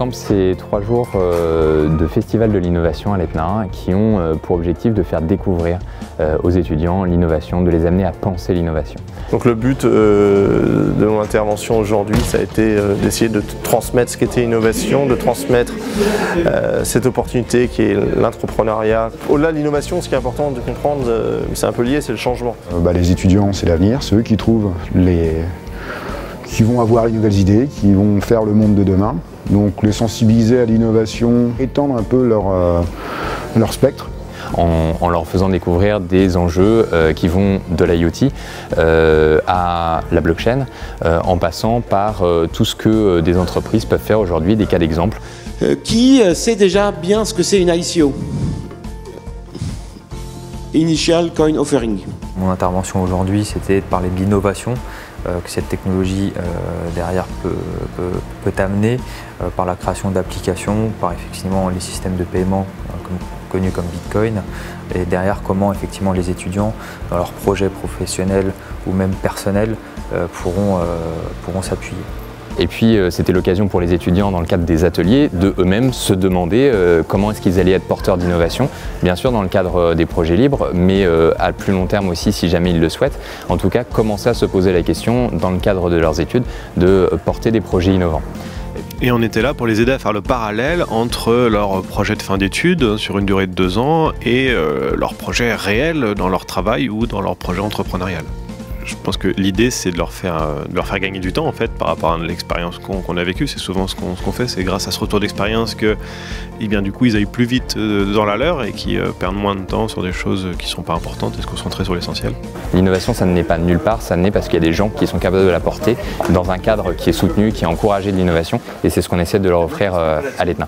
Camp, c'est 3 jours de festival de l'innovation à l'Etna qui ont pour objectif de faire découvrir aux étudiants l'innovation, de les amener à penser l'innovation. Donc le but de mon intervention aujourd'hui, ça a été d'essayer de transmettre ce qu'était l'innovation, de transmettre cette opportunité qui est l'entrepreneuriat. Au-delà de l'innovation, ce qui est important de comprendre, c'est un peu lié, c'est le changement. Les étudiants, c'est l'avenir, c'est eux qui trouvent qui vont avoir les nouvelles idées, qui vont faire le monde de demain. Donc les sensibiliser à l'innovation, étendre un peu leur spectre. En leur faisant découvrir des enjeux qui vont de l'IoT à la blockchain, en passant par tout ce que des entreprises peuvent faire aujourd'hui, des cas d'exemple. Qui sait déjà bien ce que c'est une ICO? Initial Coin Offering. Mon intervention aujourd'hui, c'était de parler de l'innovation que cette technologie derrière peut amener par la création d'applications, par effectivement les systèmes de paiement connus comme Bitcoin, et derrière comment effectivement les étudiants dans leurs projets professionnels ou même personnels pourront s'appuyer. Et puis c'était l'occasion pour les étudiants dans le cadre des ateliers de eux-mêmes se demander comment est-ce qu'ils allaient être porteurs d'innovation, bien sûr dans le cadre des projets libres, mais à plus long terme aussi si jamais ils le souhaitent. En tout cas, commencer à se poser la question dans le cadre de leurs études de porter des projets innovants. Et on était là pour les aider à faire le parallèle entre leur projet de fin d'études sur une durée de 2 ans et leur projet réel dans leur travail ou dans leur projet entrepreneurial. Je pense que l'idée, c'est de leur faire gagner du temps en fait par rapport à l'expérience qu'on a vécue. C'est souvent ce qu'on fait, c'est grâce à ce retour d'expérience que, du coup, ils aillent plus vite dans la leur et qu'ils perdent moins de temps sur des choses qui sont pas importantes et se concentrer sur l'essentiel. L'innovation, ça ne naît pas nulle part, ça naît parce qu'il y a des gens qui sont capables de la porter dans un cadre qui est soutenu, qui est encouragé de l'innovation, et c'est ce qu'on essaie de leur offrir à l'Etna.